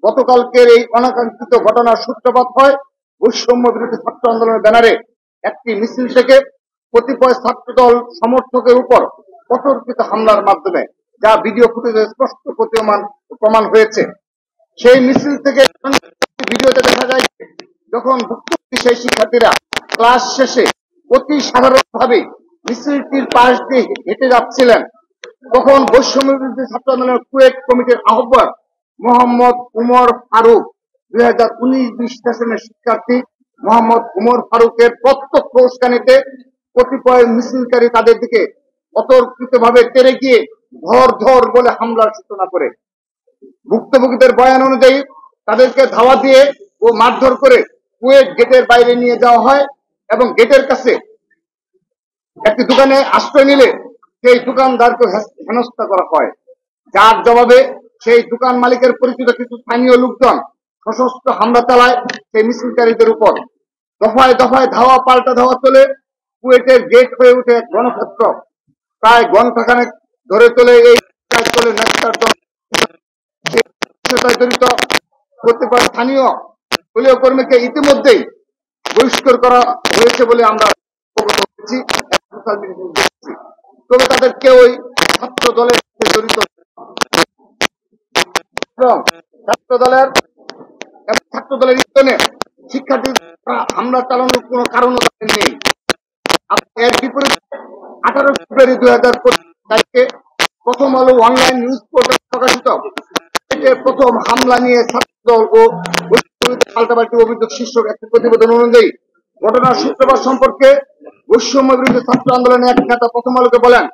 গতকালকের এই অনাকাঙ্ক্ষিত ঘটনার সূত্রপাত হয় বৈষম্য বিরোধী ছাত্র আন্দোলনের ব্যানারে একটি মিছিল থেকে কতিপয় ছাত্রদল সমর্থকের উপর অতর্কিত হামলার মাধ্যমে, যা ভিডিও ফুটেজে স্পষ্ট প্রমাণ হয়েছে। সেই মিছিল থেকে ভিডিওতে দেখা যায় যখন ভুক্তভোগী সেই শিক্ষার্থীরা ক্লাস শেষে অতি সাধারণভাবে মিছিলটির পাশ দিয়ে হেঁটে যাচ্ছিলেন, তখন বৈষম্য বিরোধী ছাত্র আন্দোলনের কুয়েট কমিটির আহ্বায়ক মোহাম্মদ উমর ফারুক 2019-20 সেশনের শিক্ষার্থী মোহাম্মদ উমর ফারুকের প্রত্যক্ষ উস্কানিতে কতিপয় মিছিলকারী তাদের দিকে অতর্কিতভাবে তেড়ে গিয়ে ধর ধর বলে হামলার সূচনা করে। ভুক্তভোগীদের বয়ান অনুযায়ী তাদেরকে ধাওয়া দিয়ে ও মারধর করে কুয়েট গেটের বাইরে নিয়ে যাওয়া হয় এবং গেটের কাছে একটি দোকানে আশ্রয় নিলে সেই দোকানদারকে হেনস্থা করা হয়, যার জবাবে সেই দোকান মালিকের পরিচিত কিছু স্থানীয় লোকজন সশস্ত্র হামলা চালায় সেই মিছিলকারীদের উপর। দফায় দফায় ধাওয়া পাল্টা ধাওয়া চলে কুয়েটের গেট হয়ে উঠে এক গণক্ষেত্র। প্রায় ঘণ্টাখানেক ধরে চলে এই চলে জড়িত কতিপয় স্থানীয় দলীয় কর্মীকে ইতিমধ্যেই বহিষ্কার করা হয়েছে বলে আমরা অবগত হয়েছি। তবে তাদের কেউই ছাত্র দলের সাথে জড়িত এবং ছাত্র দলের ইন্ধনে শিক্ষার্থী হামলা চালানোর কোনো কারণ নেই। এর বিপরীতে 18 ফেব্রুয়ারি 2025 তারিখে প্রথম আলো অনলাইন নিউজ পোর্টালে প্রকাশিত প্রথম হামলা নিয়ে ছাত্রদল ও পাল্টাপাল্টি অভিযোগ শীর্ষক একটি প্রতিবেদন অনুযায়ী ঘটনার সূত্রপাত সম্পর্কে বৈষম্য বিরোধী ছাত্র আন্দোলনের এক নেতা প্রথম আলোকে বলেন,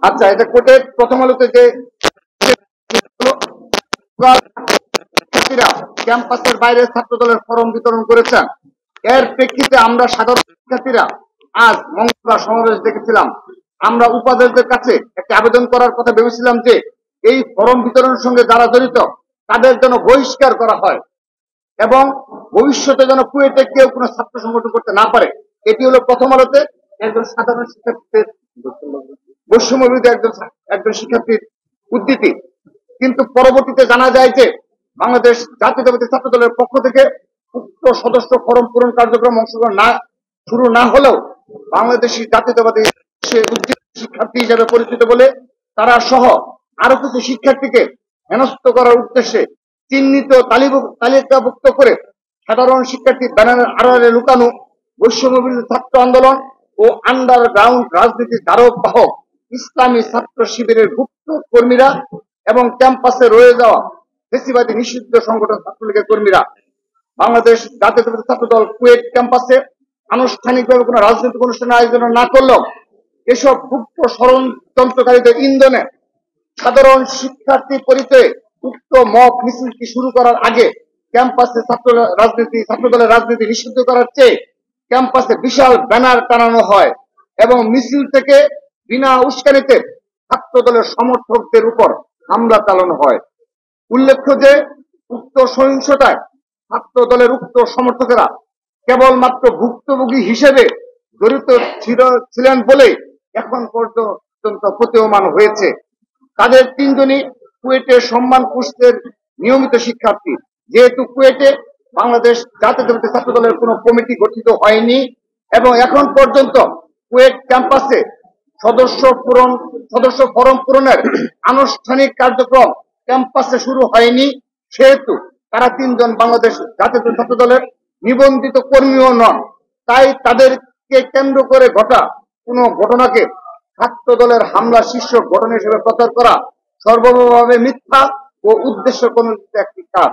আচ্ছা, এটা কোর্টে প্রথম আলোতে যে ক্যাম্পাসের বাইরে ছাত্র দলের ফরম বিতরণ করেছেন, এর প্রেক্ষিতে আমরা সাধারণ শিক্ষার্থীরা আজ মঙ্গলবার সমাবেশ দেখেছিলাম। আমরা উপাচার্যের কাছে একটি আবেদন করার কথা ভেবেছিলাম যে এই ফরম বিতরণের সঙ্গে যারা জড়িত তাদের যেন বহিষ্কার করা হয় এবং ভবিষ্যতে যেন কুয়েটে কেউ কোনো ছাত্র সংগঠন করতে না পারে। এটি হলো প্রথম আলোতে একজন সাধারণ শিক্ষার্থীর বৈষম্য বিরোধী একজন শিক্ষার্থীর উদ্ধৃতি। কিন্তু পরবর্তীতে জানা যায় যে বাংলাদেশ জাতীয়তাবাদী ছাত্র দলের পক্ষ থেকে উক্ত সদস্য ফরম পূরণ কার্যক্রম অংশগ্রহণ শুরু না হলেও বাংলাদেশি জাতীয়তাবাদী শিক্ষার্থী হিসেবে পরিচিত বলে তারা সহ আরো কিছু শিক্ষার্থীকে হেনস্থ করার উদ্দেশ্যে চিহ্নিত তালিকাভুক্ত করে সাধারণ শিক্ষার্থী ব্যানারের আড়ালে লুকানো বৈষম্য বিরোধী ছাত্র আন্দোলন ও আন্ডারগ্রাউন্ড রাজনীতির ধারক বাহক ইসলামী ছাত্র শিবিরের গুপ্ত কর্মীরা এবং ক্যাম্পাসে রয়ে যাওয়া ফ্যাসিবাদী নিষিদ্ধ সংগঠন ছাত্রলীগের কর্মীরা বাংলাদেশ জাতীয়তাবাদী ছাত্র দল কুয়েট ক্যাম্পাসে আনুষ্ঠানিকভাবে কোনো রাজনৈতিক অনুষ্ঠান আয়োজন না করলেও এসব গুপ্ত ষড়যন্ত্রকারীদের ইন্ধনে সাধারণ শিক্ষার্থী পরিচয়ে উক্ত মক মিছিলটি শুরু করার আগে ক্যাম্পাসে ছাত্র দলের রাজনীতি নিষিদ্ধ করার চেয়ে ক্যাম্পাসে বিশাল ব্যানার টানানো হয় এবং মিছিল থেকে বিনা উস্কানিতে ছাত্র দলের সমর্থকদের উপর হামলা চালানো হয়। উল্লেখ্য যে উক্ত সহিংসতায় ছাত্র দলের উক্ত সমর্থকেরা কেবলমাত্র ভুক্তভোগী হিসেবে জড়িত ছিলেন বলে এখন পর্যন্ত প্রতীয়মান হয়েছে। তাদের তিনজনই কুয়েটের সম্মান কোর্সের নিয়মিত শিক্ষার্থী। যেহেতু কুয়েটে বাংলাদেশ জাতীয়তাবাদী ছাত্র দলের কোনো কমিটি গঠিত হয়নি এবং এখন পর্যন্ত কুয়েট ক্যাম্পাসে সদস্য ফরম পূরণের আনুষ্ঠানিক কার্যক্রম ক্যাম্পাসে শুরু হয়নি, সেহেতু তারা তিনজন বাংলাদেশ জাতীয় ছাত্র দলের নিবন্ধিত কর্মীও নন। তাই তাদেরকে কেন্দ্র করে ঘটা কোনো ঘটনাকে ছাত্র দলের হামলা শীর্ষক ঘটনা হিসেবে প্রচার করা সর্বভাবে মিথ্যা ও উদ্দেশ্য প্রণোদিত একটি কাজ।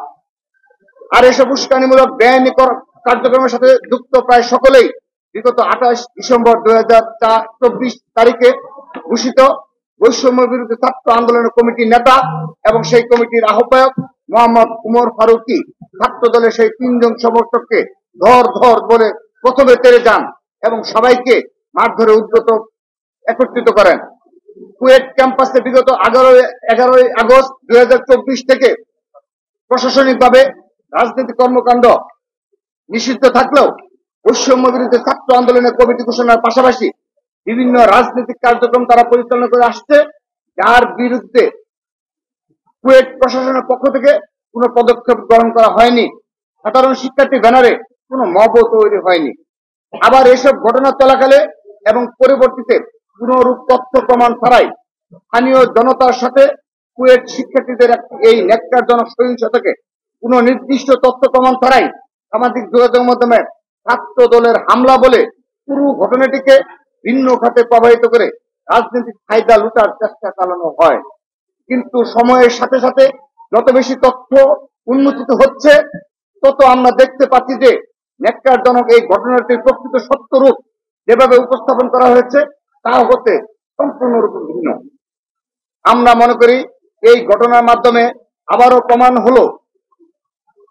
আর এসব উস্কানিমূলক বেআইনি কার্যক্রমের সাথে যুক্ত প্রায় সকলেই বিগত 28 ডিসেম্বর 2024 তারিখে ঘোষিত বৈষম্য বিরোধী ছাত্র আন্দোলনের কমিটির নেতা এবং সেই কমিটির আহ্বায়ক মোহাম্মদ উমর ফারুকি ছাত্র দলের সেই তিনজন সমর্থককে ধর ধর বলে প্রথমে তেড়ে যান এবং সবাইকে মারধরে একত্রিত করেন। কুয়েট ক্যাম্পাসে বিগত 11 আগস্ট 2024 থেকে প্রশাসনিকভাবে রাজনৈতিক কর্মকাণ্ড নিষিদ্ধ থাকলেও বৈষম্য বিরোধী ছাত্র আন্দোলনের কমিটি ঘোষণার পাশাপাশি বিভিন্ন রাজনৈতিক কার্যক্রম তারা পরিচালনা করে আসছে, যার বিরুদ্ধে কুয়েট প্রশাসনের পক্ষ থেকে কোনো পদক্ষেপ গ্রহণ করা হয়নি। সাধারণ শিক্ষার্থী ব্যানারে কোনো মবও তৈরি হয়নি। আবার এসব ঘটনা চলাকালে এবং পরবর্তীতে কোনরূপ তথ্য প্রমাণ ছাড়াই স্থানীয় জনতার সাথে কুয়েট শিক্ষার্থীদের এই ন্যাক্কারজনক সহিংসতাকে কোন নির্দিষ্ট তথ্য প্রমাণ ছাড়াই সামাজিক যোগাযোগ মাধ্যমে ছাত্র দলের হামলা বলে পুরো ঘটনাটিকে ভিন্ন খাতে প্রবাহিত করে রাজনৈতিক ফায়দা লুটার চেষ্টা চালানো হয়। কিন্তু সময়ের সাথে সাথে যত বেশি তথ্য উন্মোচিত হচ্ছে তত আমরা দেখতে পাচ্ছি যে ন্যাক্কারজনক এই ঘটনাটির প্রকৃত সত্য রূপ যেভাবে উপস্থাপন করা হয়েছে তা হতে সম্পূর্ণরূপে ভিন্ন। আমরা মনে করি এই ঘটনার মাধ্যমে আবারও প্রমাণ হলো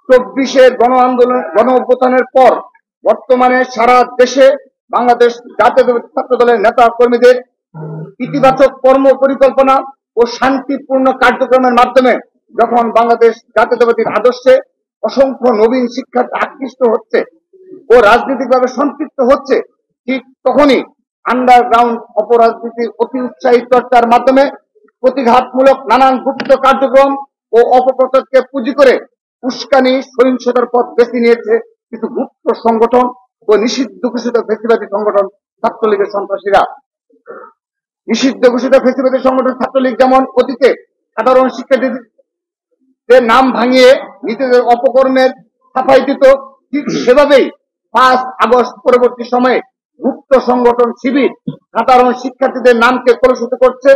24-এর গণ আন্দোলন গণ অভ্যুত্থানের পর বর্তমানে সারা দেশে বাংলাদেশ জাতীয়তাবাদী ছাত্র দলের নেতা কর্মীদের ইতিবাচক কর্ম পরিকল্পনা ও শান্তিপূর্ণ কার্যক্রমের মাধ্যমে যখন বাংলাদেশ জাতীয়তাবাদীর আদর্শে অসংখ্য নবীন শিক্ষার্থী আকৃষ্ট হচ্ছে ও রাজনৈতিকভাবে সম্পৃক্ত হচ্ছে, ঠিক তখনই আন্ডারগ্রাউন্ড অপরাজনীতির অতি উৎসাহী চর্চার মাধ্যমে প্রতিঘাতমূলক নানান গুপ্ত কার্যক্রম ও অপপ্রচারকে পুঁজি করে উস্কানি সহিংসতার পথ বেছে নিয়েছে কিছু গুপ্ত সংগঠন ও নিষিদ্ধ ঘোষিত ফেসিবাদী সংগঠন ছাত্রলীগের সন্ত্রাসীরা। নিষিদ্ধ ঘোষিত ফেসিবাদী সংগঠন ছাত্রলীগ যেমন অতীতে সাধারণ শিক্ষার্থীদের নাম ভাঙিয়ে নিজেদের অপকর্মের সাফাই দিত, ঠিক সেভাবেই 5 আগস্ট পরবর্তী সময়ে গুপ্ত সংগঠন শিবির সাধারণ শিক্ষার্থীদের নামকে কলুষিত করছে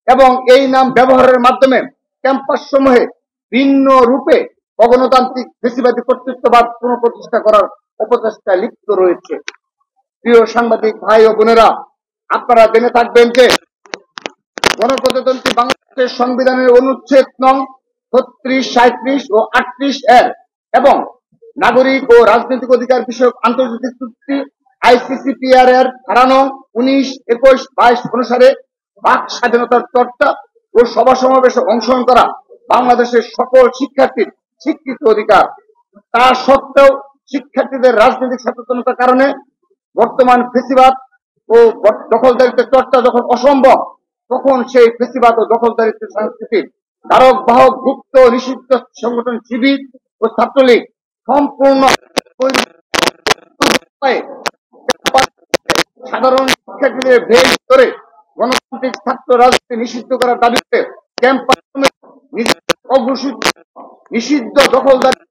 এবং এই নাম ব্যবহারের মাধ্যমে ক্যাম্পাস সমূহে ভিন্ন রূপে অগণতান্ত্রিক ফেসিবাদী কর্তৃত্ববাদ পুনঃপ্রতিষ্ঠা করার অপচেষ্টায় লিপ্ত রয়েছে। প্রিয় সাংবাদিক ভাই ও বোনেরা, আপনারা জেনে থাকবেন যে গণপ্রজাতন্ত্রী বাংলাদেশের সংবিধানের অনুচ্ছেদ নং 36, 37 ও 38 এর এবং নাগরিক ও রাজনৈতিক অধিকার বিষয়ক আন্তর্জাতিক চুক্তি ICCPR এর ধারা নং 19, 21, 22 অনুসারে বাক স্বাধীনতার চর্চা ও সভা সমাবেশে অংশগ্রহণ করা বাংলাদেশের সকল শিক্ষার্থীর স্বীকৃত অধিকার। তা সত্ত্বেও শিক্ষার্থীদের রাজনৈতিক সচেতনতার কারণে বর্তমান ফেসিবাদ ও দখলদারিত্বের চর্চা যখন অসম্ভব, তখন সেই ফেসিবাদ ও দখলদারিত্বের সংস্কৃতির ধারক বাহক গুপ্ত নিষিদ্ধ সংগঠন শিবির ও ছাত্রলীগ সম্পূর্ণ সাধারণ শিক্ষার্থীদের ভেদ করে গণতান্ত্রিক ছাত্র রাজনীতি নিষিদ্ধ করার দাবিতে ক্যাম্পাস অঘোষিত নিষিদ্ধ দখলদারি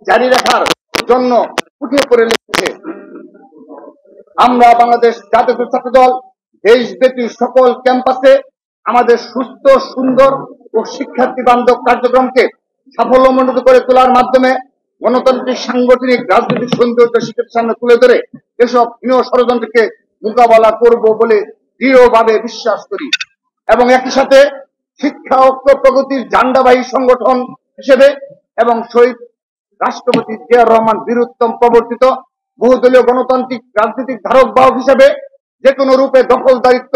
জারি রাখার জন্য উঠে পড়ে লেগেছে। আমরা বাংলাদেশ জাতীয় ছাত্র দল দেশব্যাপী সকল ক্যাম্পাসে আমাদের সুস্থ, সুন্দর ও শিক্ষার্থী বান্ধব কার্যক্রমকে সাফল্যমণ্ডিত করে তোলার মাধ্যমে গণতান্ত্রিক সাংগঠনিক রাজনৈতিক সৌন্দর্য শিক্ষার্থীর সামনে তুলে ধরে এসব হীন ষড়যন্ত্রকে মোকাবেলা করব বলে দৃঢ়ভাবে বিশ্বাস করি এবং একই সাথে শিক্ষা ঐক্য প্রগতির ঝান্ডাবাহী সংগঠন হিসেবে এবং শহীদ রাষ্ট্রপতি জিয়াউর রহমান বীরুত্তম প্রবর্তিত বহুদলীয় গণতান্ত্রিক রাজনৈতিক ধারক বাহক হিসেবে যে কোনো রূপে দখলদারিত্ব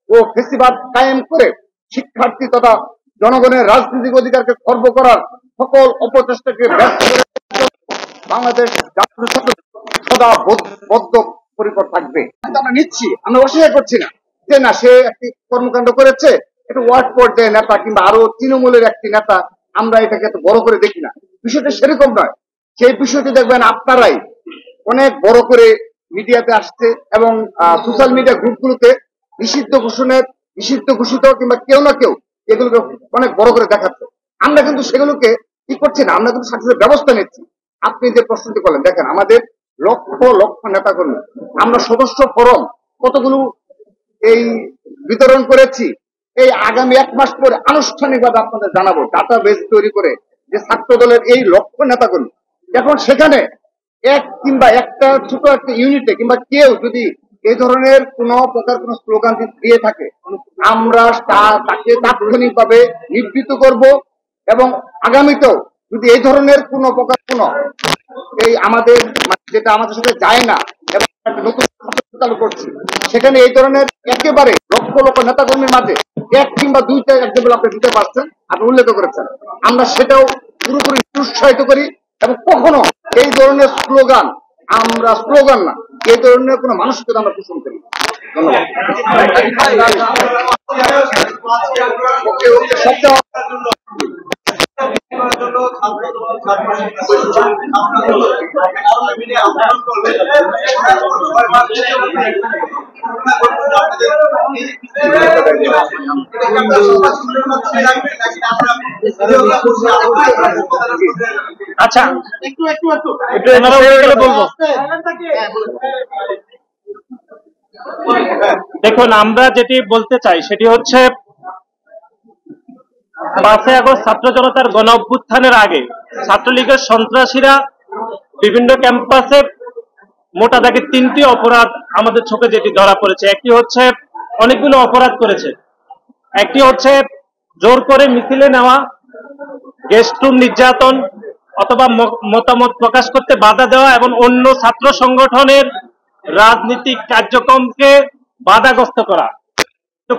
ও ফেসিবাদ কায়েম করে শিক্ষার্থী তথা জনগণের রাজনৈতিক অধিকারকে খর্ব করার সকল অপচেষ্টাকে ব্যর্থ করে বাংলাদেশ জাতীয় ছাত্র সদা বদ্ধ পরিকর থাকবে। আমরা নিচ্ছি, আমরা অস্বীকার করছি না যে না সে একটি কর্মকাণ্ড করেছে, একটু ওয়ার্ড পর্যায়ে নেতা কিংবা আরো তৃণমূলের একটি নেতা, আমরা এটাকে এত বড় করে দেখি না। বিষয়টা সেরকম নয়। সেই বিষয়টি দেখবেন আপনারাই অনেক বড় করে মিডিয়াতে আসছে এবং সোশ্যাল মিডিয়া গ্রুপগুলোতে নিষিদ্ধ ঘোষিত কিংবা কেউ না কেউ এগুলোকে অনেক বড় করে দেখাচ্ছে। আমরা কিন্তু সেগুলোকে কি করছি না, আমরা কিন্তু সাথে ব্যবস্থা নিচ্ছি। আপনি যে প্রশ্নটি করলেন, দেখেন আমাদের লক্ষ লক্ষ নেতা কর্মী, আমরা সদস্য ফরম কতগুলো এই বিতরণ করেছি। এই আগামী 1 মাস পরে আনুষ্ঠানিকভাবে আপনাদের জানাবো ডাটা বেস তৈরি করে যে ছাত্র দলের এই লক্ষ নেতা কর্মী। এখন সেখানে একটা ছোট একটা ইউনিটে কিংবা কেউ যদি এই ধরনের কোন প্রকার কোন স্লোগান দিয়ে থাকে, আমরা তাকে তাৎক্ষণিকভাবে নিবৃত্ত করব এবং আগামীতেও যদি এই ধরনের কোন প্রকার কোন এই আমাদের যেটা আমাদের সাথে যায় না এবং নতুন চালু করছি, সেখানে এই ধরনের একেবারে লক্ষ লক্ষ নেতাকর্মীর মাঝে 1 কিংবা 2টা এক্সাম্পল আপনি দিতে পারছেন, আপনি উল্লেখ করেছেন। আমরা সেটাও পুরোপুরি উৎসাহিত করি এবং কখনো এই ধরনের স্লোগান, আমরা স্লোগান না, এই ধরনের কোনো মানসিকতা আমরা পোষণ করি। ধন্যবাদ। আচ্ছা একটু বলবো। দেখুন, আমরা যেটি বলতে চাই সেটি হচ্ছে 5ই আগস্ট ছাত্র জনতার গণ অভ্যুত্থানের আগে ছাত্রলীগের সন্ত্রাসীরা বিভিন্ন ক্যাম্পাসে মোটা দাগে 3টি অপরাধ আমাদের চোখে যেটি ধরা পড়েছে। একটি হচ্ছে অনেকগুলো অপরাধ করেছে। একটি হচ্ছে জোর করে মিছিলে নেওয়া, গেস্ট রুম নির্যাতন অথবা মতামত প্রকাশ করতে বাধা দেওয়া এবং অন্য ছাত্র সংগঠনের রাজনৈতিক কার্যক্রমকে বাধাগ্রস্ত করা। তো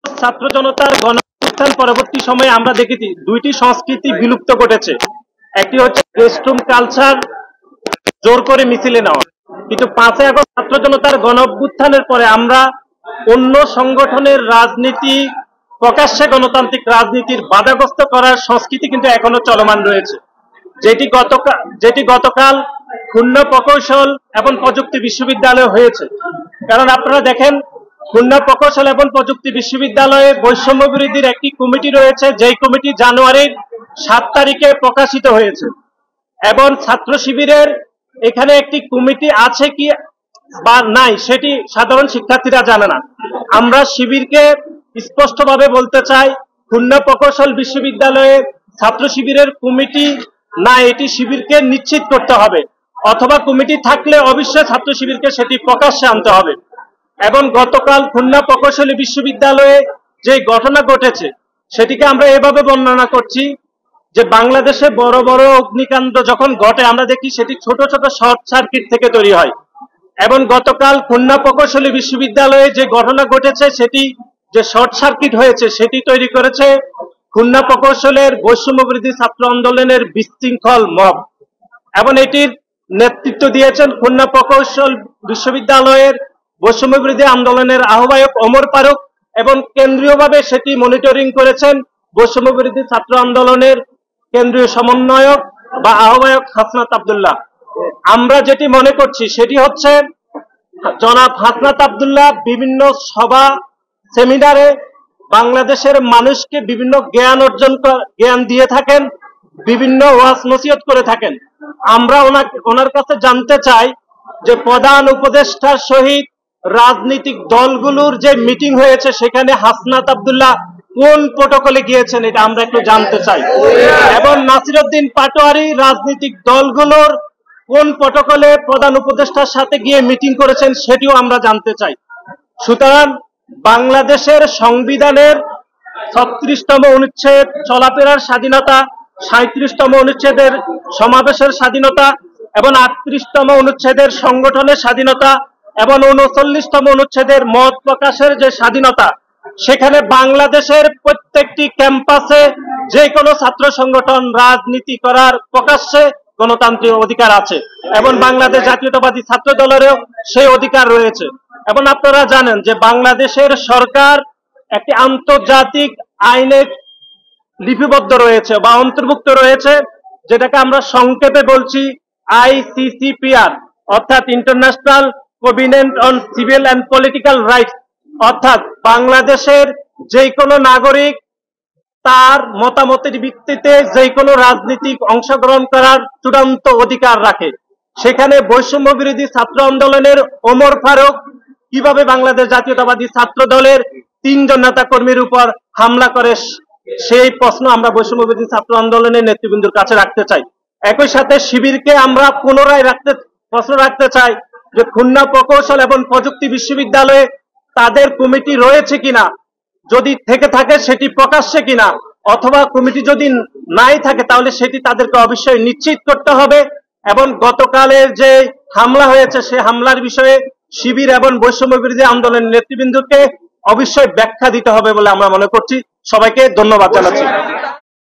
ছাত্র জনতার গণ অভ্যুত্থান পরবর্তী সময়ে আমরা দেখেছি 2টি সংস্কৃতি বিলুপ্ত ঘটেছে। একটি হচ্ছে গেস্ট রুম কালচার, জোর করে মিছিলে নেওয়া। কিন্তু 5ই আগস্ট ছাত্র জনতার গণ অভ্যুত্থানের পরে আমরা অন্য সংগঠনের রাজনীতি, প্রকাশ্যে গণতান্ত্রিক রাজনীতির বাধাগ্রস্ত করার সংস্কৃতি কিন্তু এখনো চলমান রয়েছে, যেটি গতকাল খুলনা প্রকৌশল এবং প্রযুক্তি বিশ্ববিদ্যালয়ে হয়েছে। কারণ আপনারা দেখেন, খুলনা প্রকৌশল এবং প্রযুক্তি বিশ্ববিদ্যালয়ে বৈষম্য বিরোধীর একটি কমিটি রয়েছে, যেই কমিটি জানুয়ারির 7 তারিখে প্রকাশিত হয়েছে। এবং ছাত্র শিবিরের এখানে একটি কমিটি আছে কি বা নাই সেটি সাধারণ শিক্ষার্থীরা জানে না। আমরা শিবিরকে স্পষ্টভাবে বলতে চাই, খুলনা প্রকৌশল বিশ্ববিদ্যালয়ে ছাত্র শিবিরের কমিটি না, এটি শিবিরকে নিশ্চিত করতে হবে, অথবা কমিটি থাকলে অবশ্যই ছাত্র শিবিরকে সেটি প্রকাশ্যে আনতে হবে। এবং গতকাল খুলনা প্রকৌশলী বিশ্ববিদ্যালয়ে যে ঘটনা ঘটেছে সেটিকে আমরা এভাবে বর্ণনা করছি যে বাংলাদেশে বড় বড় অগ্নিকাণ্ড যখন ঘটে আমরা দেখি সেটি ছোট ছোট শর্ট সার্কিট থেকে তৈরি হয়। এবং গতকাল খুলনা প্রকৌশলী বিশ্ববিদ্যালয়ে যে ঘটনা ঘটেছে সেটি যে শর্ট সার্কিট হয়েছে সেটি তৈরি করেছে খুলনা প্রকৌশলের বৈষম্য বিরোধী ছাত্র আন্দোলনের বিশৃঙ্খল মব। এবং এটির নেতৃত্ব দিয়েছেন খুলনা প্রকৌশল বিশ্ববিদ্যালয়ের বৈষম্য বিরোধী আন্দোলনের আহ্বায়ক ওমর ফারুক, এবং কেন্দ্রীয়ভাবে সেটি মনিটরিং করেছেন বৈষম্য বিরোধী ছাত্র আন্দোলনের কেন্দ্রীয় সমন্বয়ক বা আহ্বায়ক হাসনাত আব্দুল্লাহ। আমরা যেটি মনে করছি সেটি হচ্ছে জনাব হাসনাত আব্দুল্লাহ বিভিন্ন সভা সেমিনারে বাংলাদেশের মানুষকে বিভিন্ন জ্ঞান দিয়ে থাকেন, বিভিন্ন ওয়াজ নসিহত করে থাকেন। আমরা ওনার কাছে জানতে চাই যে প্রধান উপদেষ্টার সহিত রাজনৈতিক দলগুলোর যে মিটিং হয়েছে সেখানে হাসনাত আব্দুল্লাহ কোন প্রটোকলে গিয়েছেন এটা আমরা একটু জানতে চাই। এবং নাসিরউদ্দিন পাটোয়ারি রাজনৈতিক দলগুলোর কোন প্রটোকলে প্রধান উপদেষ্টার সাথে গিয়ে মিটিং করেছেন সেটিও আমরা জানতে চাই। সুতরাং বাংলাদেশের সংবিধানের 36তম অনুচ্ছেদ চলাফেরার স্বাধীনতা, 37তম অনুচ্ছেদের সমাবেশের স্বাধীনতা এবং 38তম অনুচ্ছেদের সংগঠনের স্বাধীনতা এবং 39তম অনুচ্ছেদের মত প্রকাশের যে স্বাধীনতা, সেখানে বাংলাদেশের প্রত্যেকটি ক্যাম্পাসে যে কোনো ছাত্র সংগঠন রাজনীতি করার প্রকাশ্যে গণতান্ত্রিক অধিকার আছে এবং বাংলাদেশ জাতীয়তাবাদী ছাত্র দলেরও সেই অধিকার রয়েছে। এবং আপনারা জানেন যে বাংলাদেশের সরকার একটি আন্তর্জাতিক আইনে লিপিবদ্ধ রয়েছে বা অন্তর্ভুক্ত রয়েছে, যেটাকে আমরা সংক্ষেপে বলছি ICCPR, অর্থাৎ international covenant on civil and political rights. অর্থাৎ বাংলাদেশের যে কোনো নাগরিক তার মতামতের ভিত্তিতে যে কোনো রাজনীতিক অংশগ্রহণ করার চূড়ান্ত অধিকার রাখে। সেখানে বৈষম্য বিরোধী ছাত্র আন্দোলনের ওমর ফারুক কিভাবে বাংলাদেশ জাতীয়তাবাদী ছাত্র দলের 3 জন নেতা কর্মীর উপর হামলা করে, সেই প্রশ্ন আমরা বৈষম্য বিরোধী ছাত্র আন্দোলনের নেতৃবৃন্দের কাছে রাখতে চাই। একই সাথে শিবিরকে আমরা পুনরায় প্রশ্ন রাখতে চাই যে খুলনা প্রকৌশল এবং প্রযুক্তি বিশ্ববিদ্যালয়ে তাদের কমিটি রয়েছে কিনা, যদি থেকে থাকে সেটি প্রকাশ্যে কিনা, অথবা কমিটি যদি নাই থাকে তাহলে সেটি তাদেরকে অবশ্যই নিশ্চিত করতে হবে। এবং গতকালের যে হামলা হয়েছে সেই হামলার বিষয়ে শিবির এবং বৈষম্য বিরোধী আন্দোলনের নেতৃবৃন্দকে অবশ্যই ব্যাখ্যা দিতে হবে বলে আমরা মনে করছি। সবাইকে ধন্যবাদ জানাচ্ছি।